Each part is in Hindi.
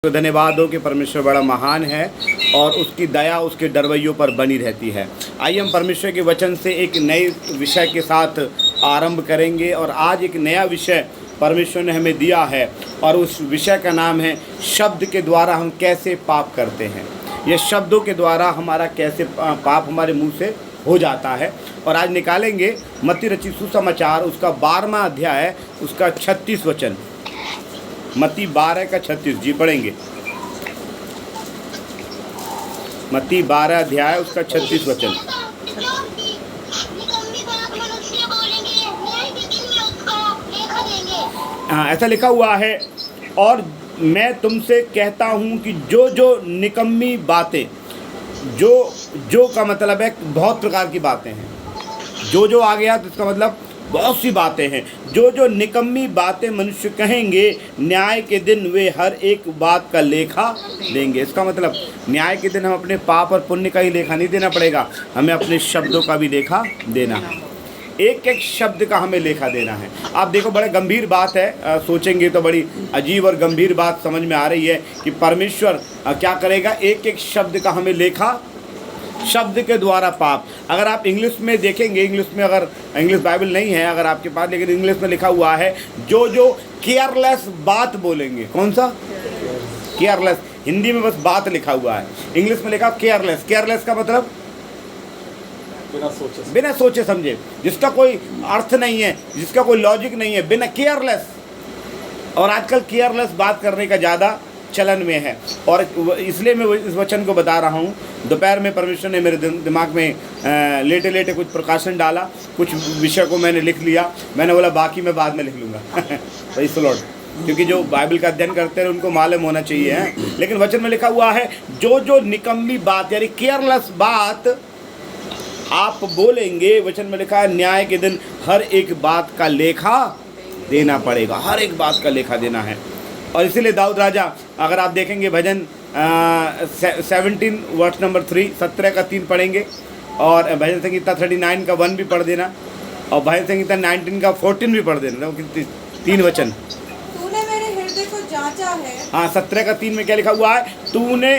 तो धन्यवाद हो कि परमेश्वर बड़ा महान है और उसकी दया उसके डरवैयों पर बनी रहती है। आइए हम परमेश्वर के वचन से एक नए विषय के साथ आरंभ करेंगे और आज एक नया विषय परमेश्वर ने हमें दिया है और उस विषय का नाम है शब्द के द्वारा हम कैसे पाप करते हैं। ये शब्दों के द्वारा हमारा कैसे पाप हमारे मुंह से हो जाता है। और आज निकालेंगे मत्ती रचित सुसमाचार उसका 12वां अध्याय उसका 36 वचन। मत्ती 12 का 36 जी पढ़ेंगे। मत्ती 12 अध्याय उसका 36 वचन। हाँ, ऐसा लिखा हुआ है, और मैं तुमसे कहता हूँ कि जो जो निकम्मी बातें, जो का मतलब है बहुत प्रकार की बातें हैं। जो आ गया तो इसका मतलब बहुत सी बातें हैं। जो निकम्मी बातें मनुष्य कहेंगे, न्याय के दिन वे हर एक बात का लेखा देंगे। इसका मतलब न्याय के दिन हम अपने पाप और पुण्य का ही लेखा नहीं देना पड़ेगा, हमें अपने शब्दों का भी लेखा देना है। एक एक शब्द का हमें लेखा देना है। आप देखो, बड़ा गंभीर बात है। सोचेंगे तो बड़ी अजीब और गंभीर बात समझ में आ रही है कि परमेश्वर क्या करेगा, एक एक शब्द का हमें लेखा, शब्द के द्वारा पाप। अगर आप इंग्लिश में देखेंगे, इंग्लिश में अगर इंग्लिश बाइबल नहीं है अगर आपके पास, लेकिन इंग्लिश में लिखा हुआ है जो केयरलेस बात बोलेंगे। कौन सा? केयरलेस। हिंदी में बस बात लिखा हुआ है, इंग्लिश में लिखा केयरलेस। केयरलेस का मतलब बिना सोचे समझे, जिसका कोई अर्थ नहीं है, जिसका कोई लॉजिक नहीं है, बिना केयरलेस। और आजकल केयरलेस बात करने का ज़्यादा चलन में है, और इसलिए मैं इस वचन को बता रहा हूँ। दोपहर में परमेश्वर ने मेरे दिमाग में लेटे लेटे कुछ प्रकाशन डाला, कुछ विषय को मैंने लिख लिया। मैंने बोला बाकी मैं बाद में लिख लूँगा प्रेज़ द लॉर्ड, क्योंकि जो बाइबल का अध्ययन करते हैं उनको मालूम होना चाहिए है। लेकिन वचन में लिखा हुआ है जो निकम्मी बात यानी केयरलेस बात आप बोलेंगे, वचन में लिखा है न्याय के दिन हर एक बात का लेखा देना पड़ेगा, हर एक बात का लेखा देना है। और इसीलिए दाऊद राजा, अगर आप देखेंगे भजन 17 वर्स नंबर 3, 17 का 3 पढ़ेंगे, और भजन संगीता 39 का 1 भी पढ़ देना, और भजन संगीता 19 का 14 भी पढ़ देना। 3 वचन। तूने मेरे हृदय को जांचा है। हाँ, 17 का 3 में क्या लिखा हुआ है? तूने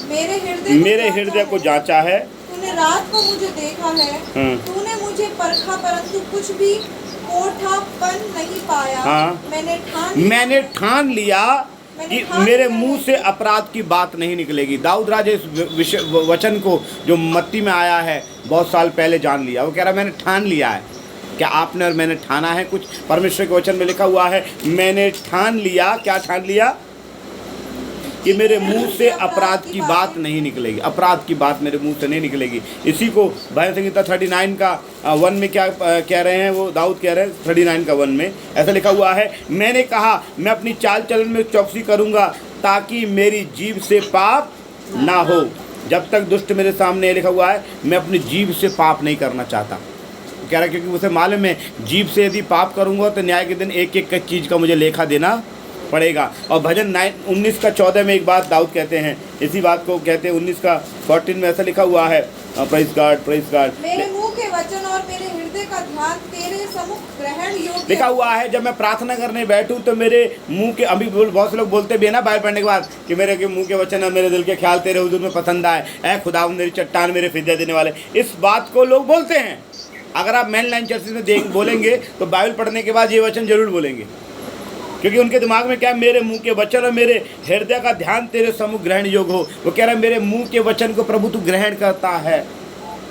मेरे हृदय को जांचा है, तूने रात को मुझे देखा है, तूने मुझे परखा परंतु कुछ भी कोठापन नहीं पाया। हाँ, मैंने ठान लिया कि मेरे मुंह से अपराध की बात नहीं निकलेगी। दाऊद राजा इस वचन को जो मत्ती में आया है बहुत साल पहले जान लिया। वो कह रहा मैंने ठान लिया है। क्या आपने और मैंने ठाना है कुछ? परमेश्वर के वचन में लिखा हुआ है मैंने ठान लिया। क्या ठान लिया? कि मेरे मुंह से अपराध की बात नहीं निकलेगी, अपराध की बात मेरे मुंह से नहीं निकलेगी। इसी को भजन संगीता 39 का 1 में क्या कह रहे हैं, वो दाऊद कह रहे हैं 39 का 1 में ऐसा लिखा हुआ है, मैंने कहा मैं अपनी चाल चलन में चौकसी करूंगा ताकि मेरी जीभ से पाप ना हो। जब तक दुष्ट मेरे सामने लिखा हुआ है, मैं अपनी जीभ से पाप नहीं करना चाहता। कह रहा है क्योंकि उसे मालूम है जीभ से यदि पाप करूंगा तो न्याय के दिन एक एक चीज़ का मुझे लेखा देना पड़ेगा। और भजन 19 का 14 में एक बात दाऊद कहते हैं, इसी बात को कहते हैं 19 का 14 में ऐसा लिखा हुआ है, प्रेज़ गॉड, प्रेज़ गॉड। मेरे मुंह के वचन और मेरे हृदय का ध्यान तेरे सम्मुख ग्रहण योग्य लिखा हुआ है। जब मैं प्रार्थना करने बैठूं तो मेरे मुंह के, अभी बहुत से लोग बोलते भी है ना बाइबल पढ़ने के बाद कि मेरे के मुंह के वचन और मेरे दिल के ख्याल तेरे हुजूर में पसंद आए, ऐ खुदा मेरी चट्टान मेरे फिदिया देने वाले। इस बात को लोग बोलते हैं। अगर आप मेन लाइन चर्चेज में बोलेंगे तो बाइबल पढ़ने के बाद ये वचन जरूर बोलेंगे, क्योंकि उनके दिमाग में क्या है, मेरे मुंह के वचन और मेरे हृदय का ध्यान तेरे सम्मुख ग्रहण योग्य हो। वो कह रहा है मेरे मुंह के वचन को प्रभु तू ग्रहण करता है,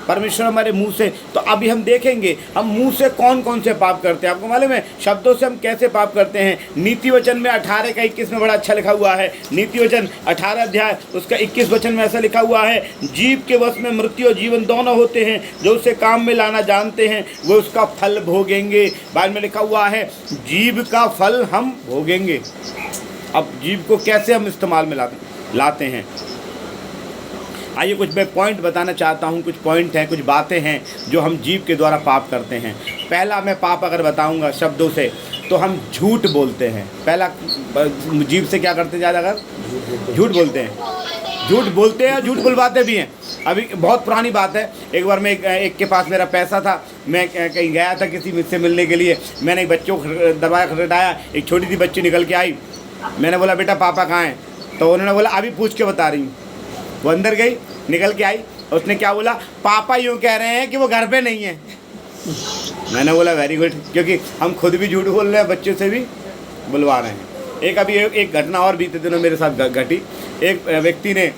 परमेश्वर हमारे मुंह से। तो अभी हम देखेंगे हम मुंह से कौन कौन से पाप करते हैं। आपको मालूम है शब्दों से हम कैसे पाप करते हैं? नीति वचन में 18 का 21 में बड़ा अच्छा लिखा हुआ है। नीति वचन 18 अध्याय उसका 21 वचन में ऐसा लिखा हुआ है, जीभ के वश में मृत्यु और जीवन दोनों होते हैं, जो उसे काम में लाना जानते हैं वो उसका फल भोगेंगे। बाइबल में लिखा हुआ है जीभ का फल हम भोगेंगे। अब जीभ को कैसे हम इस्तेमाल में लाते हैं? आइए कुछ मैं पॉइंट बताना चाहता हूँ। कुछ पॉइंट हैं, कुछ बातें हैं जो हम जीभ के द्वारा पाप करते हैं। पहला मैं पाप अगर बताऊँगा शब्दों से, तो हम झूठ बोलते हैं। पहला जीभ से क्या करते हैं? ज़्यादा अगर झूठ बोलते हैं, झूठ बोलते हैं, झूठ बुलवाते भी हैं। अभी बहुत पुरानी बात है, एक बार मैं एक के पास मेरा पैसा था, मैं कहीं गया था किसी मुझसे मिलने के लिए। मैंने एक बच्चों को दरवाज़ा खटखटाया, एक छोटी सी बच्ची निकल के आई। मैंने बोला बेटा पापा कहाँ हैं? तो उन्होंने बोला अभी पूछ के बता रही हूँ। वो अंदर गई, निकल के आई, उसने क्या बोला, पापा यूँ कह रहे हैं कि वो घर पे नहीं है। मैंने बोला वेरी गुड, क्योंकि हम खुद भी झूठ बोल रहे हैं, बच्चों से भी बुलवा रहे हैं। एक अभी एक घटना और बीते दिनों मेरे साथ घटी। एक व्यक्ति ने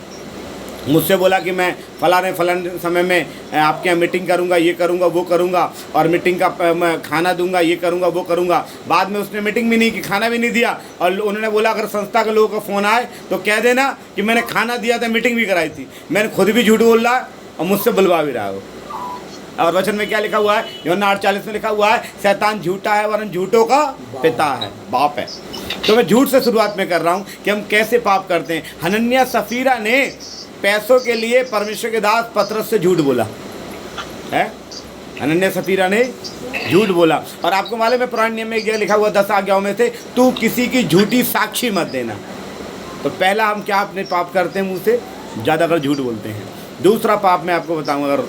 मुझसे बोला कि मैं फलाने समय में आपके यहाँ मीटिंग करूँगा, ये करूँगा, वो करूँगा, और मीटिंग का मैं खाना दूंगा, ये करूँगा, वो करूँगा। बाद में उसने मीटिंग भी नहीं की, खाना भी नहीं दिया, और उन्होंने बोला अगर संस्था के लोगों का फ़ोन आए तो कह देना कि मैंने खाना दिया था, मीटिंग भी कराई थी। मैंने खुद भी झूठ बोल रहा है और मुझसे बुलवा भी रहा हो। और वचन में क्या लिखा हुआ है, यूहन्ना 8:40 में लिखा हुआ है, शैतान झूठा है वरन झूठों का पिता है, बाप है। तो मैं झूठ से शुरुआत में कर रहा हूँ कि हम कैसे पाप करते हैं। हनन्याह सफीरा ने पैसों के लिए परमेश्वर के दास पतरस से झूठ बोला है। हनन्याह सफीरा ने झूठ बोला। और आपको मालूम है पुराने नियम में यह लिखा हुआ 10 आज्ञाओं में से तू किसी की झूठी साक्षी मत देना। तो पहला हम क्या अपने पाप करते हैं, मुँह से ज़्यादातर झूठ बोलते हैं। दूसरा पाप मैं आपको बताऊँगा, अगर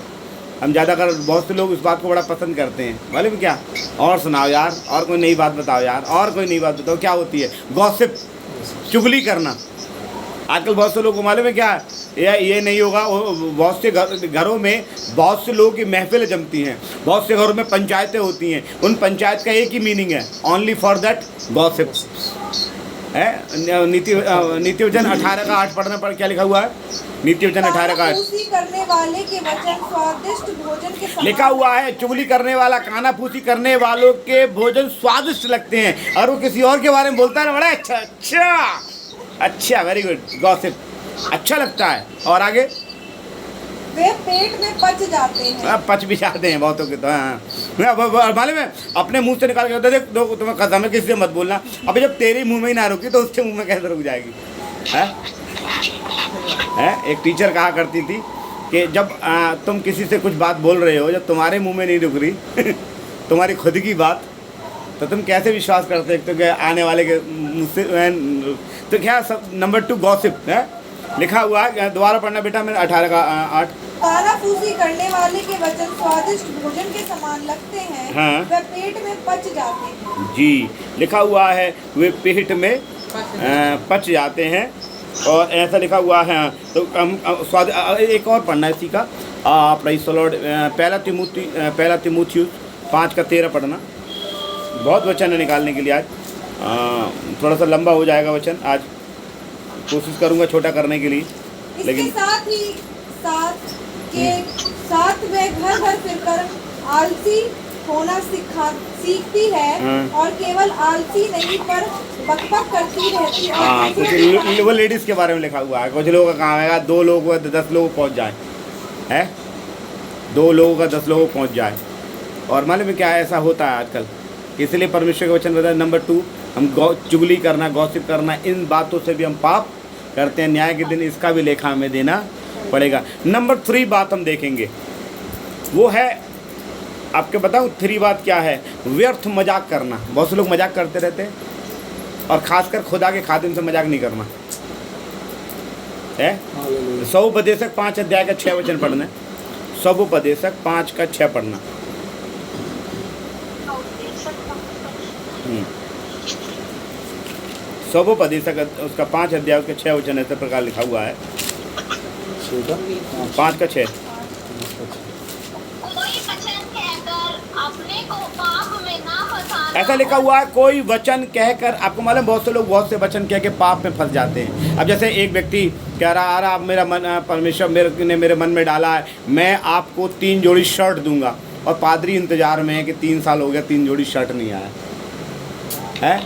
हम ज़्यादातर, बहुत से लोग इस बात को बड़ा पसंद करते हैं, मालूम क्या, और सुनाओ यार, और कोई नई बात बताओ यार, और कोई नई बात बताओ। क्या होती है, गॉसिप, चुगली करना। आजकल बहुत से लोगों को मालूम है क्या, ये नहीं होगा। बहुत से घरों में बहुत से लोगों की महफिलें जमती हैं, बहुत से घरों में पंचायतें होती हैं। उन पंचायत का एक ही मीनिंग है, ओनली फॉर दैट गॉसिप है। नीति वचन 18:8 पढ़ना पड़, क्या लिखा हुआ है, नीति वचन 18:8 करने वाले के वचन स्वादिष्ट भोजन के समान लिखा हुआ है। चुगली करने वाला, कानाफूसी करने वालों के भोजन स्वादिष्ट लगते हैं, और वो किसी और के बारे में बोलता है ना, बड़ा अच्छा अच्छा अच्छा, वेरी गुड, गॉसिप अच्छा लगता है। और आगे, वे पेट में पच जाते हैं। पच भी जाते हैं बहुतों के तो। हाँ, मालूम है, अपने मुंह से निकाल के देख दो, तुम्हें कसम है किसी से मत बोलना। अबे जब तेरे मुंह में ही ना रुकी तो उसके मुंह में कैसे रुक जाएगी, है? एक टीचर कहा करती थी कि जब तुम किसी से कुछ बात बोल रहे हो, जब तुम्हारे मुंह में नहीं रुक रही तुम्हारी खुद की बात, तो तुम कैसे विश्वास करते हो तो आने वाले के मुझसे। तो क्या सब, नंबर 2 गॉसिप है, लिखा हुआ है। दोबारा पढ़ना बेटा, मेरे 18:8 कानाफूसी करने वाले के वचन स्वादिष्ट भोजन के समान लगते हैं, हाँ। वे पेट में पच जाते हैं। जी, लिखा हुआ है वे पेट में पच जाते हैं, और ऐसा लिखा हुआ है। तो हम स्वाद, एक और पढ़ना है इसी का, प्राइज द लॉर्ड, पहला तीमुथियुस 5:13 पढ़ना। बहुत वचन है निकालने के लिए आज, थोड़ा सा लंबा हो जाएगा वचन, आज कोशिश करूंगा छोटा करने के लिए। लेकिन साथ वे घर घर फिरकर आलसी होना सीखती है, और केवल आलसी नहीं पर बकबक करती रहती है। हाँ, कुछ वो लेडीज़ के बारे में लिखा हुआ है। कुछ लोगों का काम है 2 लोगों का 10 लोग पहुँच जाए, है 2 लोगों का 10 लोग पहुँच जाए। और मालूम है क्या, ऐसा होता है आजकल। इसलिए परमेश्वर के वचन बताए, नंबर 2 हम चुगली करना, गॉसिप करना, इन बातों से भी हम पाप करते हैं। न्याय के दिन इसका भी लेखा हमें देना पड़ेगा। नंबर 3 बात हम देखेंगे, वो है, आपके बताऊँ 3 बात क्या है, व्यर्थ मजाक करना। बहुत से लोग मजाक करते रहते हैं, और ख़ासकर खुदा के खादिम से मजाक नहीं करना है। सौपदेशक 5:6 वचन पढ़ना है। सौपदेशक 5:6 पढ़ना। सौपदेशक उसका 5:6 वचन ऐसे प्रकार लिखा हुआ है, 5:6। ऐसा लिखा हुआ है, कोई वचन कहकर, आपको मालूम बहुत से लोग बहुत से वचन कह के पाप में फंस जाते हैं। अब जैसे एक व्यक्ति कह रहा आ रहा, आप मेरा मन, परमेश्वर ने मेरे मन में डाला है, मैं आपको 3 जोड़ी शर्ट दूंगा, और पादरी इंतजार में है कि 3 साल हो गया 3 जोड़ी शर्ट नहीं आया है।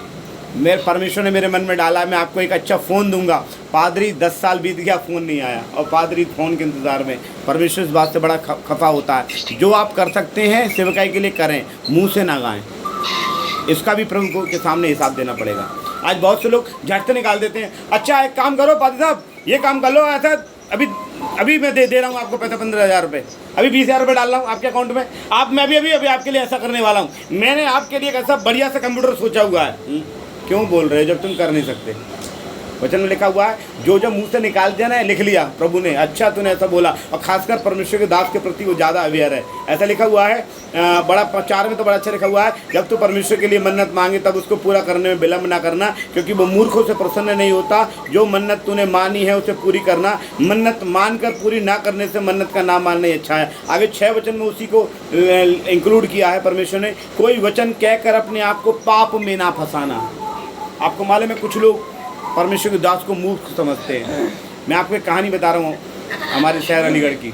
मेरे परमेश्वर ने मेरे मन में डाला है, मैं आपको एक अच्छा फ़ोन दूंगा, पादरी 10 साल बीत गया, फ़ोन नहीं आया, और पादरी फ़ोन के इंतज़ार में। परमेश्वर इस बात से बड़ा खफा होता है। जो आप कर सकते हैं सेवकाई के लिए करें, मुंह से ना गाएं, इसका भी प्रभु के सामने हिसाब देना पड़ेगा। आज बहुत से लोग झट से निकाल देते हैं, अच्छा एक काम करो पादरी साहब, ये काम कर लो, ऐसा अभी मैं दे रहा हूँ आपको पैसा 15,000 रुपये, अभी 20,000 रुपये डाल रहा हूँ आपके अकाउंट में, मैं अभी आपके लिए ऐसा करने वाला हूँ, मैंने आपके लिए एक ऐसा बढ़िया सा कंप्यूटर सोचा हुआ है। क्यों बोल रहे हो जब तुम कर नहीं सकते? वचन में लिखा हुआ है, जो जो मुंह से निकाल दिया ना, लिख लिया प्रभु ने, अच्छा तूने ऐसा बोला। और खासकर परमेश्वर के दास के प्रति वो ज़्यादा अवेयर है। ऐसा लिखा हुआ है, बड़ा 4 में तो बड़ा अच्छा लिखा हुआ है, जब तू परमेश्वर के लिए मन्नत मांगे तब उसको पूरा करने में विलम्ब ना करना, क्योंकि वो मूर्खों से प्रसन्न नहीं होता। जो मन्नत तूने मानी है उसे पूरी करना, मन्नत मानकर पूरी ना करने से मन्नत का नाम मानना ही अच्छा है। आगे 6 वचन में उसी को इंक्लूड किया है परमेश्वर ने, कोई वचन कहकर अपने आप को पाप में ना फंसाना। आपको मालूम है कुछ लोग परमेश्वर के दास को मूर्ख समझते हैं। मैं आपको एक कहानी बता रहा हूँ हमारे शहर अलीगढ़ की।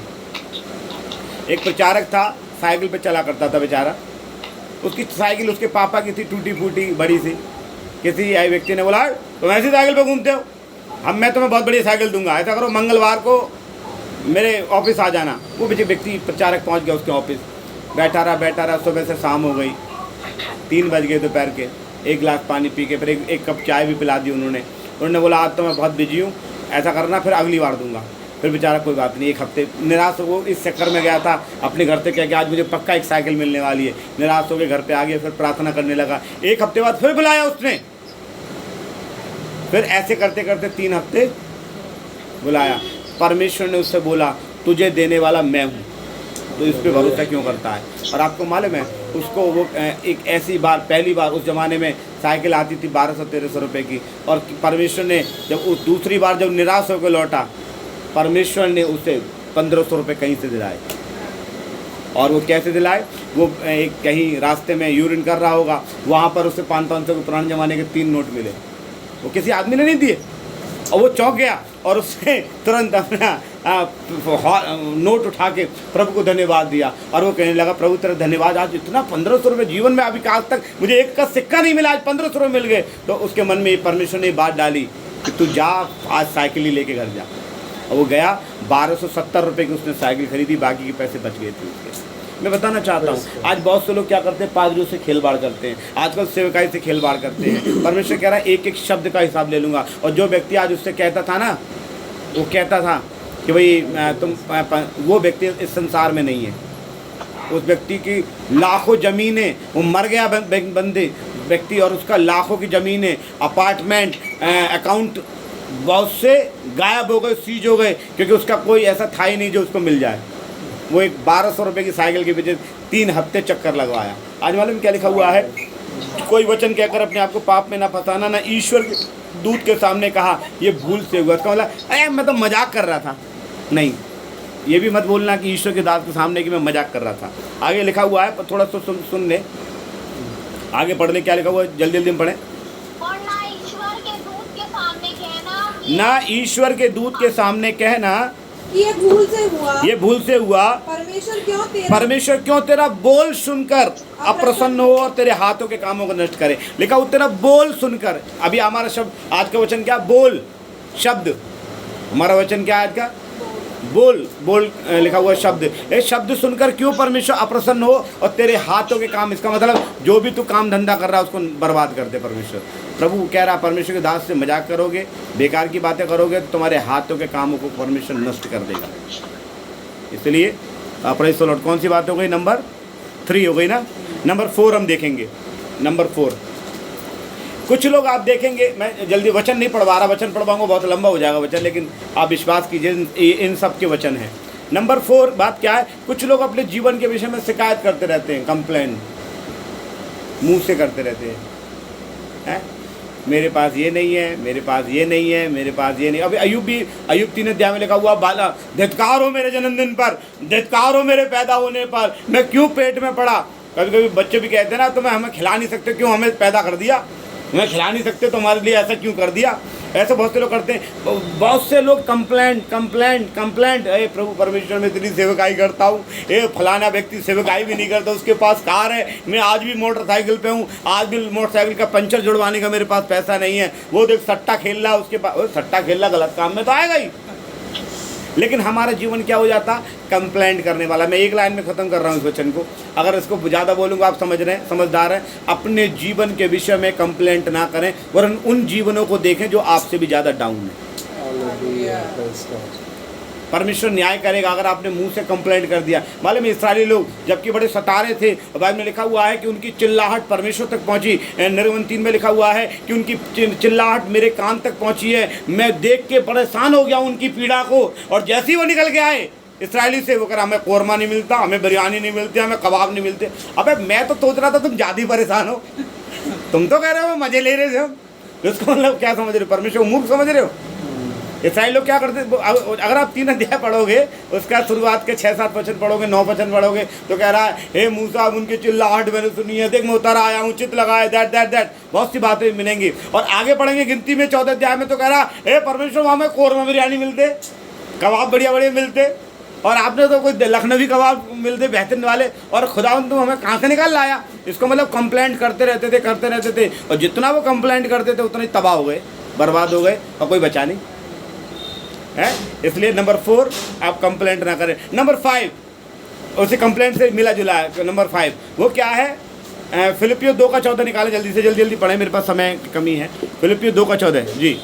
एक प्रचारक था, साइकिल पे चला करता था बेचारा। उसकी साइकिल उसके पापा की थी, टूटी फूटी बड़ी सी। किसी आए व्यक्ति ने बोला, तुम ऐसी साइकिल पे घूमते हो, मैं तुम्हें बहुत बड़ी साइकिल दूंगा, ऐसा करो मंगलवार को मेरे ऑफिस आ जाना। वो व्यक्ति प्रचारक पहुंच गया उसके ऑफिस, बैठा रहा, सुबह से शाम हो गई, 3 बज गए दोपहर के। 1 गिलास पानी पी के फिर एक कप चाय भी पिला दी उन्होंने बोला, आज तो मैं बहुत बिजी हूँ, ऐसा करना फिर अगली बार दूंगा। फिर बेचारा कोई बात नहीं, 1 हफ्ते निराश हो, वो इस चक्कर में गया था अपने घर से, क्या कि आज मुझे पक्का एक साइकिल मिलने वाली है। निराश हो के घर पे आ गया, फिर प्रार्थना करने लगा। 1 हफ्ते बाद फिर बुलाया उसने, फिर ऐसे करते करते 3 हफ्ते बुलाया। परमेश्वर ने उससे बोला, तुझे देने वाला मैं हूँ, तो इस पर भरोसा क्यों करता है। और आपको मालूम है उसको वो एक ऐसी बार, पहली बार उस ज़माने में साइकिल आती थी 1200-1300 रुपये की, और परमेश्वर ने जब उस दूसरी बार जब निराश होकर लौटा, परमेश्वर ने उसे 1500 रुपये कहीं से दिलाए। और वो कैसे दिलाए, वो एक कहीं रास्ते में यूरिन कर रहा होगा, वहाँ पर उसे 500-500 के पुराने ज़माने के 3 नोट मिले, वो किसी आदमी ने नहीं दिए। और वो चौंक गया और उसने तुरंत अपना नोट उठा के प्रभु को धन्यवाद दिया। और वो कहने लगा, प्रभु तेरा धन्यवाद, आज इतना 1500 रुपये जीवन में अभी आज तक मुझे एक का सिक्का नहीं मिला, आज 1500 रुपये मिल गए। तो उसके मन में परमेश्वर ने बात डाली कि तू जा, आज साइकिल ही लेके घर जा। और वो गया, 1270 रुपये की उसने साइकिल खरीदी, बाकी के पैसे बच गए थे उसके। मैं बताना चाहता हूँ, आज बहुत से लोग क्या करते हैं, पादरियों से खेलवाड़ करते हैं, आजकल सेवकाई से खेलवाड़ करते हैं। परमेश्वर कह रहा है, एक एक शब्द का हिसाब ले लूँगा। और जो व्यक्ति आज उससे कहता था ना, वो कहता था कि भाई तुम, वो व्यक्ति इस संसार में नहीं है। उस व्यक्ति की लाखों ज़मीनें, वो मर गया बंदे व्यक्ति, और उसका लाखों की ज़मीनें, अपार्टमेंट, अकाउंट बहुत से गायब हो गए, सीज हो गए, क्योंकि उसका कोई ऐसा था ही नहीं जो उसको मिल जाए। वो एक 1200 रुपये की साइकिल के पीछे 3 हफ्ते चक्कर लगवाया। आज मालूम क्या लिखा हुआ है, कोई वचन कहकर अपने आप को पाप में ना फंसाना, ना ईश्वर के दूत के सामने कहा ये भूल से हुआ। इसका मतलब, अरे मैं तो मजाक कर रहा था, नहीं, ये भी मत बोलना कि ईश्वर के दास के सामने कि मैं मजाक कर रहा था। आगे लिखा हुआ है, थोड़ा सा सुन ले, आगे पढ़ ले क्या लिखा हुआ है, जल्दी जल्दी में पढ़ें। और ना ईश्वर के दूत के सामने कहना, ना ईश्वर के दूत के सामने कहना ये भूल से हुआ, ये भूल से हुआ। परमेश्वर क्यों तेरा बोल सुनकर अप्रसन्न हो और तेरे हाथों के कामों को नष्ट करे। लिखा हो तेरा बोल सुनकर। अभी हमारा शब्द, आज का वचन क्या, बोल शब्द। हमारा वचन क्या है आज का, बोल लिखा हुआ शब्द। ये शब्द सुनकर क्यों परमेश्वर अप्रसन्न हो और तेरे हाथों के काम, इसका मतलब जो भी तू काम धंधा कर रहा है उसको बर्बाद कर दे परमेश्वर। प्रभु कह रहा है, परमेश्वर के दास से मजाक करोगे, बेकार की बातें करोगे, तो तुम्हारे हाथों के कामों को परमेश्वर नष्ट कर देगा। इसलिए प्रेज़ द लॉर्ड। कौन सी बात हो गई, नंबर 3 हो गई ना। नंबर 4 हम देखेंगे। नंबर 4, कुछ लोग आप देखेंगे, मैं जल्दी वचन नहीं पढ़वा रहा, वचन पढ़वाऊंगा बहुत लंबा हो जाएगा वचन, लेकिन आप विश्वास कीजिए इन सब के वचन हैं। नंबर 4 बात क्या है, कुछ लोग अपने जीवन के विषय में शिकायत करते रहते हैं, कंप्लेन मुंह से करते रहते हैं, मेरे पास ये नहीं है, मेरे पास ये नहीं है, मेरे पास ये नहीं। अभी अय्यूब 3 अध्याय में लिखा हुआ, बाला धिक्कार हो मेरे जन्मदिन पर, धिक्कार हो मेरे पैदा होने पर, मैं क्यों पेट में पड़ा। कभी कभी बच्चे भी कहते हैं ना, तुम्हें हमें खिला नहीं सकते, क्यों हमें पैदा कर दिया, हमें खिला नहीं सकते तो हमारे लिए ऐसा क्यों कर दिया। ऐसे बहुत से लोग करते हैं। बहुत से लोग कंप्लेंट। अरे प्रभु परमेश्वर में इतनी सेवकाई करता हूँ, ये फलाना व्यक्ति सेवकाई भी नहीं करता, उसके पास कार है, मैं आज भी मोटरसाइकिल पे हूँ, आज भी मोटरसाइकिल का पंचर जुड़वाने का मेरे पास पैसा नहीं है। वो देख सट्टा खेल रहा है, उसके पास सट्टा खेल रहा, गलत काम में तो आएगा ही। लेकिन हमारा जीवन क्या हो जाता, कंप्लेंट करने वाला। मैं एक लाइन में ख़त्म कर रहा हूँ इस वचन को, अगर इसको ज़्यादा बोलूँगा आप समझ रहे हैं, समझदार हैं। अपने जीवन के विषय में कंप्लेंट ना करें, वरन उन जीवनों को देखें जो आपसे भी ज़्यादा डाउन है। परमेश्वर न्याय करेगा अगर आपने मुंह से कंप्लेंट कर दिया। मालूम है इस्राएली लोग जबकि बड़े सता रहे थे, बाइबल में लिखा हुआ है कि उनकी चिल्लाहट परमेश्वर तक पहुंची। निर्गमन 3 में लिखा हुआ है कि उनकी चिल्लाहट मेरे कान तक पहुंची है, मैं देख के परेशान हो गया उनकी पीड़ा को। और जैसे ही वो निकल के आए इसराइली से, वो कह रहा हमें कोरमा नहीं मिलता, हमें बिरयानी नहीं मिलती, हमें कबाब नहीं मिलते। अबे मैं तो सोच रहा था तुम ज़्यादा परेशान हो, तुम तो कह रहे हो मज़े ले रहे थे हम। इसको मतलब क्या समझ रहे हो, परमेश्वर मूर्ख समझ रहे हो। इसराइल लोग क्या करते, अगर आप 3 अध्याय पढ़ोगे, उसका शुरुआत के 6-7 वचन पढ़ोगे, 9 वचन पढ़ोगे, तो कह रहा है हे मूसा उनकी चिल्लाहट मैंने सुनी है, देख मैं उतर आया हूँ, चित लगाया, दैट बहुत सी बातें मिलेंगी। और आगे पढ़ेंगे गिनती में 14 अध्याय में, तो कह रहा हे परमेश्वर वहाँ में कोरमा बिरयानी मिलते, कबाब बढ़िया बढ़िया मिलते, और आपने तो कोई लखनवी कबाब मिलते बेहतरीन वाले, और खुदावंद तुम हमें कहाँ से निकाल लाया। इसको मतलब कंप्लेंट करते रहते थे, और जितना वो कंप्लेंट करते थे उतना ही तबाह हो गए, बर्बाद हो गए, और कोई बचा नहीं है। इसलिए नंबर 4 आप कंप्लेंट ना करें। नंबर 5 उसी कंप्लेंट से मिला जुला है। नंबर 5 वो क्या है, फिलिपियो 2:14 निकाले जल्दी से, जल्दी पढ़ें, मेरे पास समय की कमी है। फिलिपियो 2:14 जी।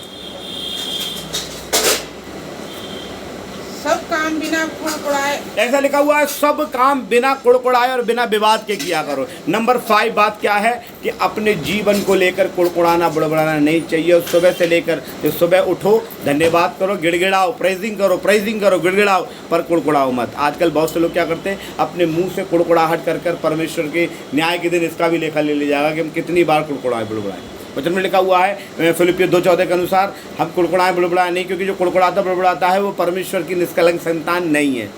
सब काम बिना कुड़कुड़ाए, ऐसा लिखा हुआ है सब काम बिना कुड़कुड़ाए और बिना विवाद के किया करो। नंबर 5 बात क्या है कि अपने जीवन को लेकर कुड़कुड़ाना बड़बड़ाना नहीं चाहिए। सुबह से लेकर तो सुबह उठो, धन्यवाद करो, गिड़गिड़ाओ, प्रेजिंग करो, गिड़गिड़ाओ, पर कुड़कुड़ाओ मत। आजकल बहुत से लोग क्या करते हैं, अपने मुंह से कुड़कुड़ाहट कर परमेश्वर के न्याय के दिन इसका भी लेखा ले लिया जाएगा कि हम कितनी बार कुड़कुड़ाए बुड़बुड़ाए। वचन में लिखा हुआ है फिलिपियो 2:14 के अनुसार हम कुड़कुड़ाएं बुड़बुड़ाएं नहीं, क्योंकि जो कुड़कुड़ाता बुड़बुड़ाता है वो परमेश्वर की निष्कलंक संतान नहीं है।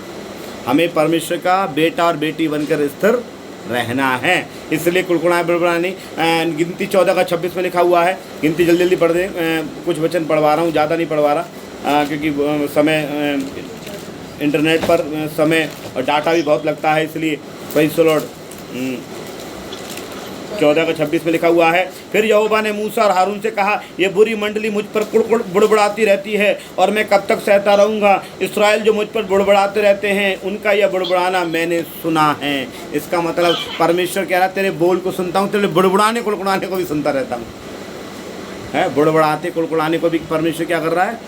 हमें परमेश्वर का बेटा और बेटी बनकर स्थिर रहना है, इसलिए कुड़कुड़ाएं बुड़बुड़ाएं नहीं। गिनती 14:26 में लिखा हुआ है, गिनती जल्दी पढ़ दें, कुछ वचन पढ़वा रहा हूँ, ज़्यादा नहीं पढ़वा रहा, क्योंकि समय इंटरनेट पर समय और डाटा भी बहुत लगता है, इसलिए प्रेज़ द लॉर्ड। 14:26 में लिखा हुआ है, फिर यहोवा ने मूसा और हारून से कहा, ये बुरी मंडली मुझ पर कुड़कुड़ बुड़बुड़ाती रहती है और मैं कब तक सहता रहूँगा। इस्राएल जो मुझ पर बुड़बुड़ाते रहते हैं उनका यह बुड़बुड़ाना मैंने सुना है। इसका मतलब परमेश्वर कह रहा है तेरे बोल को सुनता हूँ, तेरे बुड़बुड़ाने कुड़कुड़ाने को भी सुनता रहता हूँ। है बुड़बुड़ाते कुड़कुड़ाने को भी परमेश्वर क्या कर रहा है,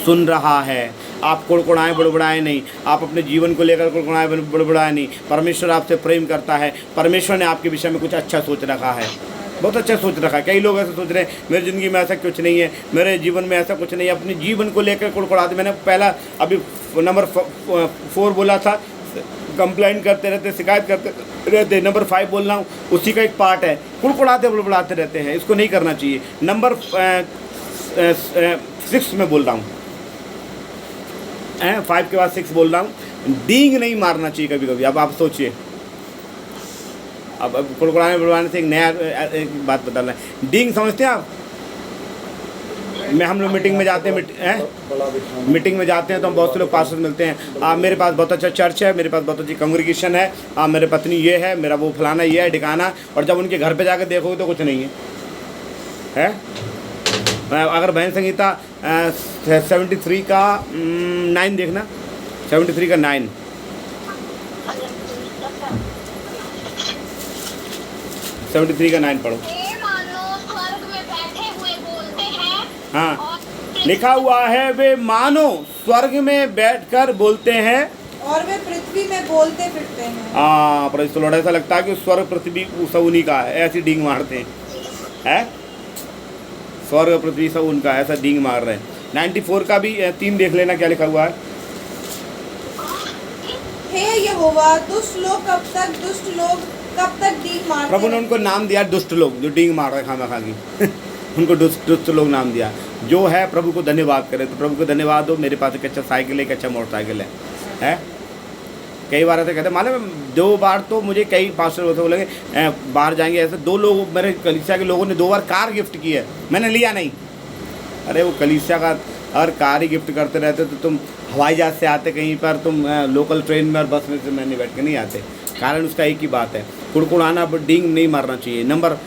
सुन रहा है। आप कुड़कुड़ाएं बुड़बुड़ाएं नहीं, आप अपने जीवन को लेकर कुड़कुड़ाएं बुड़बुड़ाएं नहीं। परमेश्वर आपसे प्रेम करता है, परमेश्वर ने आपके विषय में कुछ अच्छा सोच रखा है, बहुत अच्छा सोच रखा है। कई लोग ऐसे सोच रहे हैं मेरी ज़िंदगी में ऐसा कुछ नहीं है, मेरे जीवन में ऐसा कुछ नहीं है, अपने जीवन को लेकर कुड़कुड़ाते। मैंने पहला अभी नंबर 4 बोला था, कंप्लेंट करते रहते, शिकायत करते रहते। नंबर 5 बोल रहा हूँ, उसी का एक पार्ट है, कुड़कुड़ाते बुड़बुड़ाते रहते हैं, इसको नहीं करना चाहिए। नंबर 6 में बोल रहा हूँ, 5 के बाद 6 बोल रहा हूँ, डींग नहीं मारना चाहिए कभी कभी। अब आप सोचिए, अब कुड़कुड़ाने बुड़बुड़ाने से एक नया एक बात बताना है। डींग समझते हैं आप? हम लोग मीटिंग में जाते हैं, मीटिंग में जाते हैं तो हम बहुत से लोग पास्टर मिलते हैं। मेरे पास बहुत अच्छा चर्च है, मेरे पास बहुत अच्छी कांग्रेगेशन है, मेरे पत्नी ये है, मेरा वो फलाना ये है ठिकाना, और जब उनके घर पे जाकर देखोगे तो कुछ नहीं है। अगर बहन संगीता 73 का 9 देखना, 73 का 9, पढ़ो। स्वर्ग में बैठे हुए बोलते हैं, हाँ, लिखा हुआ है वे मानो स्वर्ग में बैठकर बोलते हैं और वे पृथ्वी में बोलते फिरते हैं। हाँ, पर इस ऐसा लगता है कि स्वर्ग पृथ्वी सब उन्हीं का है, ऐसी डींग मारते हैं। स्वर्ग पृथ्वी सब उनका, ऐसा डींग मार रहे हैं। 94 का भी 3 देख लेना, क्या लिखा हुआ है। हे यहोवा, दुष्ट लोग कब तक डींग मारते प्रभु ने उनको नाम दिया दुष्ट लोग, जो डींग मार रहे खामा खागी उनको दुष्ट लोग नाम दिया। जो है प्रभु को धन्यवाद करे, तो प्रभु को धन्यवाद हो, मेरे पास एक अच्छा साइकिल है, एक अच्छा मोटरसाइकिल है। कई बार ऐसे कहते हैं, मालूम 2 बार तो मुझे कई पास्टर होते बोलेंगे बाहर जाएंगे, ऐसे 2 लोग मेरे कलीसिया के लोगों ने 2 बार कार गिफ्ट की है, मैंने लिया नहीं। अरे वो कलीसिया का अगर कार ही गिफ्ट करते रहते तो तुम हवाई जहाज़ से आते कहीं पर, तुम लोकल ट्रेन में और बस में से मैंने बैठ के नहीं आते। कारण उसका एक ही बात है, कुड़कुड़ाना डींग नहीं मारना चाहिए। नंबर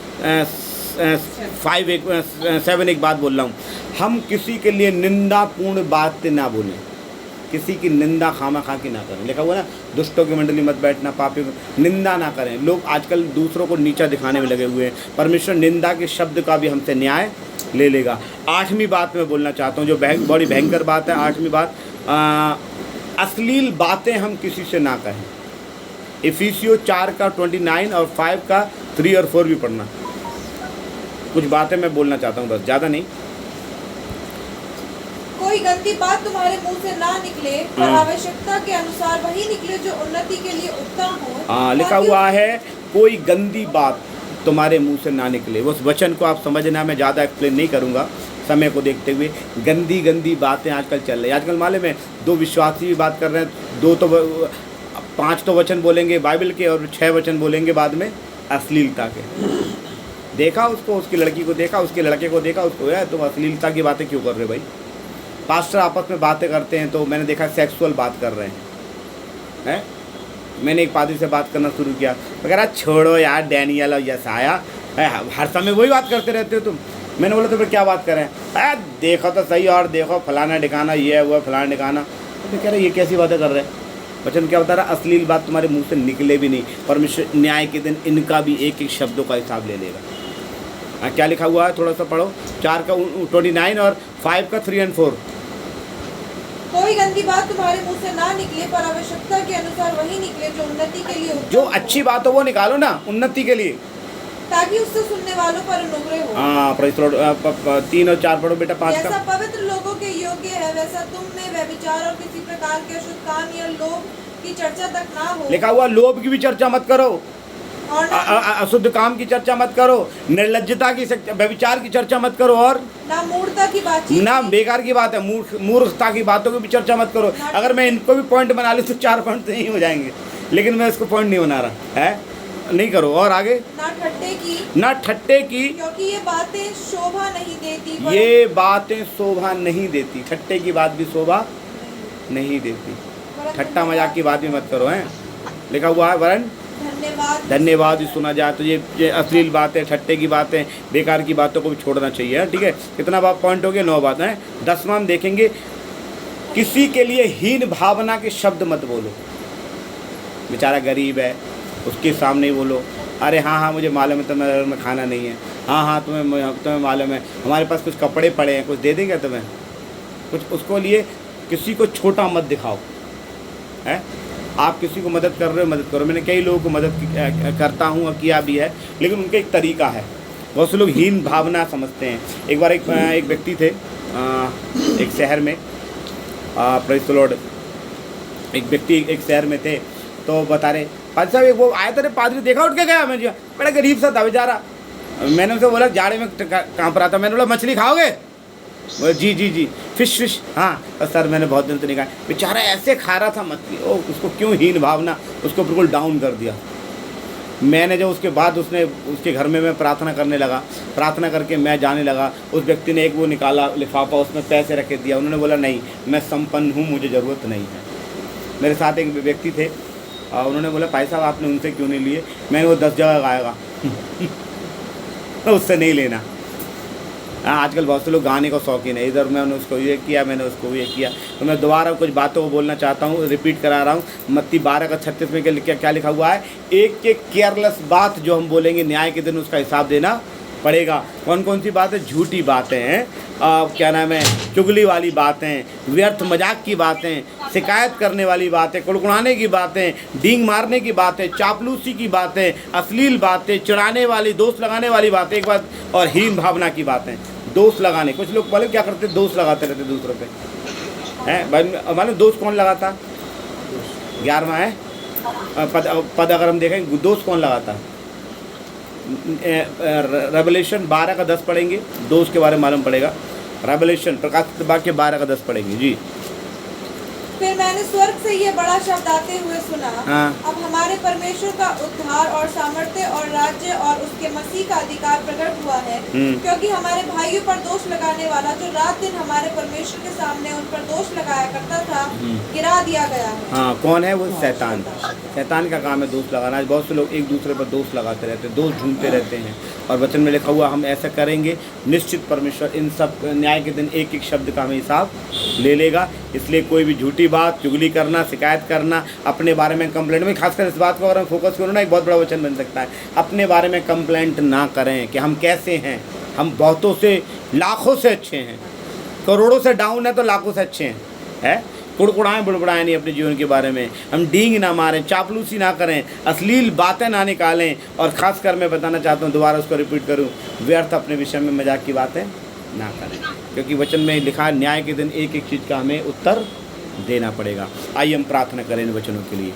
7 एक बात बोल रहा हूँ, हम किसी के लिए निंदापूर्ण बात ना बोलें, किसी की निंदा खामा खा की ना करें। लिखा हुआ ना, दुष्टों की मंडली मत बैठना, पापियों की निंदा ना करें। लोग आजकल दूसरों को नीचा दिखाने में लगे हुए हैं। परमेश्वर निंदा के शब्द का भी हमसे न्याय ले लेगा। 8वीं बात मैं बोलना चाहता हूँ, जो बड़ी भयंकर बात है। 8वीं बात, अश्लील बातें हम किसी से ना कहें। इफिसियो 4 का 29 और 5 का 3 और 4 भी पढ़ना। कुछ बातें मैं बोलना चाहता हूँ, बस ज़्यादा नहीं। कोई गंदी बात तुम्हारे मुंह से ना निकले, पर आवश्यकता के अनुसार वही निकले जो उन्नति के लिए उत्तम हो। हाँ, लिखा ताकि हुआ है कोई गंदी बात तुम्हारे मुंह से ना निकले। उस वचन को आप समझना, मैं ज़्यादा एक्सप्लेन नहीं करूँगा समय को देखते हुए। गंदी गंदी बातें आजकल चल रही है। आजकल मालूम है 2 विश्वासी भी बात कर रहे हैं, 5 तो वचन बोलेंगे बाइबल के और 6 वचन बोलेंगे बाद में अश्लीलता के। देखा उसको, उसकी लड़की को देखा, उसके लड़के को देखा, उसको यार तुम अश्लीलता की बातें क्यों कर रहे हो भाई। पास्टर आपस में बातें करते हैं तो मैंने देखा सेक्सुअल बात कर रहे हैं। मैंने एक पादरी से बात करना शुरू किया, वगैरह छोड़ो यार डैनियल और यसाया, हर समय वही बात करते रहते हो तुम। मैंने बोला तो फिर क्या बात करें, देखो तो सही और देखो फलाना ठिकाना ये हुआ फलाना ठिकाना। तो कह रहे ये कैसी बातें कर रहे हैं। वचन क्या बता रहा, अश्लील बात तुम्हारे मुंह से निकले भी नहीं, परमेश्वर न्याय के दिन इनका भी एक एक शब्दों का हिसाब ले लेगा। क्या लिखा हुआ है, थोड़ा सा पढ़ो। 4 का 29 और 5 का 3 और 4। कोई गंदी बात तुम्हारे मुंह से ना निकले, पर आवश्यकता के अनुसार वही निकले जो उन्नति के लिए उत्तम जो हो। अच्छी बात हो वो निकालो ना, उन्नति के लिए, ताकि उससे सुनने वालों पर अनुग्रह हो। हाँ। 3 और 4 पढ़ो बेटा। 5 जैसा का पवित्र लोगों के योग्य है, वैसा तुम में व्यभिचार और किसी प्रकार के अशुद्ध काम या लोभ की चर्चा तक ना हो। लिखा हुआ लोभ की भी चर्चा मत करो, और ना अशुद्ध काम की चर्चा मत करो, निर्लज्जता की व्यभिचार की चर्चा मत करो, और ना मूर्खता की बातचीत ना की। बेकार की बात है मूर्खता की बातों की भी चर्चा मत करो। अगर मैं इनको भी पॉइंट बना लूँ तो 4 पॉइंट नहीं हो जाएंगे, लेकिन मैं इसको पॉइंट नहीं बना रहा है, नहीं करो। और आगे, ना ठट्टे की, ना ठट्टे की, क्योंकि ये बातें शोभा नहीं देती। ये बातें शोभा नहीं देती। ठट्टे की बात भी शोभा नहीं देती। ठट्टा मजाक की बात भी मत करो, हैं। लिखा हुआ है वरन धन्यवाद भी सुना जाए। तो ये अश्लील बातें, ठट्टे की बातें, बेकार की बातों को भी छोड़ना चाहिए, ठीक है। कितना पॉइंट हो गया, 9 बात है। 10वां हम देखेंगे, किसी के लिए हीन भावना के शब्द मत बोलो। बेचारा गरीब है, उसके सामने ही बोलो, अरे हाँ मुझे मालूम है तुम्हारे घर में खाना नहीं है, हाँ तुम्हें मालूम है हमारे पास कुछ कपड़े पड़े हैं, कुछ दे देंगे तुम्हें कुछ। उसको लिए किसी को छोटा मत दिखाओ, है। आप किसी को मदद कर रहे हो, मदद करो। मैंने कई लोगों को मदद करता हूँ और किया भी है, लेकिन उनका एक तरीका है। बहुत से लोग हीन भावना समझते हैं। एक बार एक व्यक्ति थे एक शहर में, प्रेज़ द लॉर्ड, एक व्यक्ति एक शहर में थे, तो बता रहे पादरी साहब, वो आया था पादरी, देखा उठ के गया, मैं बड़ा गरीब सा था बेचारा। मैंने उनसे बोला जाड़े में कहाँ पर आता, मैंने बोला मछली खाओगे, बोले जी फिश, हाँ तो सर मैंने बहुत दिन तो नहीं खाया। बेचारा ऐसे खा रहा था मछली, ओ उसको क्यों हीन भावना, उसको बिल्कुल डाउन कर दिया। मैंने जो उसके बाद उसके घर में मैं प्रार्थना करने लगा, प्रार्थना करके मैं जाने लगा, उस व्यक्ति ने एक वो निकाला लिफाफा, उसमें पैसे रखे दिया। उन्होंने बोला नहीं मैं संपन्न हूँ, मुझे ज़रूरत नहीं है। मेरे साथ एक व्यक्ति थे, उन्होंने बोला भाई साहब आपने उनसे क्यों नहीं लिए। मैंने वो 10 जगह गाएगा उससे नहीं लेना। हाँ, आजकल बहुत से लोग गाने का शौकीन है, इधर मैंने उसको ये किया, मैंने उसको ये किया। तो मैं दोबारा कुछ बातों को बोलना चाहता हूँ, रिपीट करा रहा हूँ। मत्ती 12 का 36 में क्या लिखा हुआ है, एक केयरलेस बात जो हम बोलेंगे न्याय के दिन उसका हिसाब देना पड़ेगा। कौन कौन सी बातें, झूठी बातें हैं, क्या नाम है, चुगली वाली बातें, व्यर्थ मजाक की बातें, शिकायत करने वाली बातें, कुड़कुड़ाने की बातें, डींग मारने की बातें, चापलूसी की बातें, अश्लील बातें, चिढ़ाने वाली, दोष लगाने वाली बातें, एक बात, और हीन भावना की बातें। दोष लगाने, कुछ लोग पहले क्या करते, दोष लगाते रहते दूसरों पे, हैं भाई। मालूम दोष कौन लगाता, 11वां है पद अगर हम देखें, दोष कौन लगाता है। रेवलेशन 12 का 10 पढ़ेंगे, दोष के बारे में मालूम पड़ेगा। रेवलेशन प्रकाशित वाक्य 12 का 10 पढ़ेंगे जी। फिर मैंने स्वर्ग से ये बड़ा शब्द आते हुए सुना, हाँ। अब हमारे परमेश्वर का उद्धार और सामर्थ्य और राज्य और उसके मसीह का अधिकार प्रकट हुआ है, क्योंकि हमारे भाइयों पर दोष लगाने वाला जो रात दिन हमारे परमेश्वर के सामने उन पर दोष लगाया करता था, गिरा दिया गया है। हाँ, कौन है वो, शैतान। शैतान का काम है दोष लगाना। आज बहुत से लोग एक दूसरे पर दोष लगाते रहते हैं, दोष ढूंढते रहते हैं, और वचन में लिखा हुआ हम ऐसा करेंगे, निश्चित परमेश्वर इन सब न्याय के दिन एक एक शब्द का हमें हिसाब ले लेगा। इसलिए कोई भी झूठी बात, चुगली करना, शिकायत करना, अपने बारे में कंप्लेंट में, खासकर इस बात को अगर हम फोकस करो ना, एक बहुत बड़ा वचन बन सकता है। अपने बारे में कंप्लेंट ना करें कि हम कैसे हैं, हम बहुतों से, लाखों से अच्छे हैं, करोड़ों से डाउन है तो लाखों से अच्छे हैं, है। कुड़कुड़ाएं बुड़बुड़ाएं नहीं अपने जीवन के बारे में, हम डींग ना मारें, चापलूसी ना करें, अश्लील बातें ना निकालें, और ख़ासकर मैं बताना चाहता हूँ, दोबारा उसको रिपीट करूँ, व्यर्थ अपने विषय में मजाक की बातें ना करें, क्योंकि वचन में लिखा है न्याय के दिन एक एक चीज़ का हमें उत्तर देना पड़ेगा। आइए हम प्रार्थना करें इन वचनों के लिए।